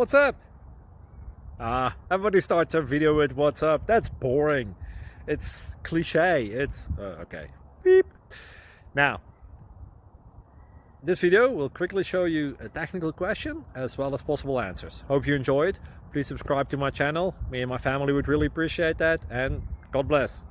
What's up? Everybody starts their video with what's up. That's boring. It's cliche. It's okay. Beep. Now, this video will quickly show you a technical question as well as possible answers. Hope you enjoyed. Please subscribe to my channel. Me and my family would really appreciate that, and God bless.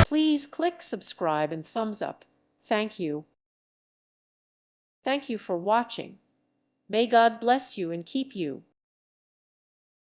Please click subscribe and thumbs up. Thank you. Thank you for watching. May God bless you and keep you.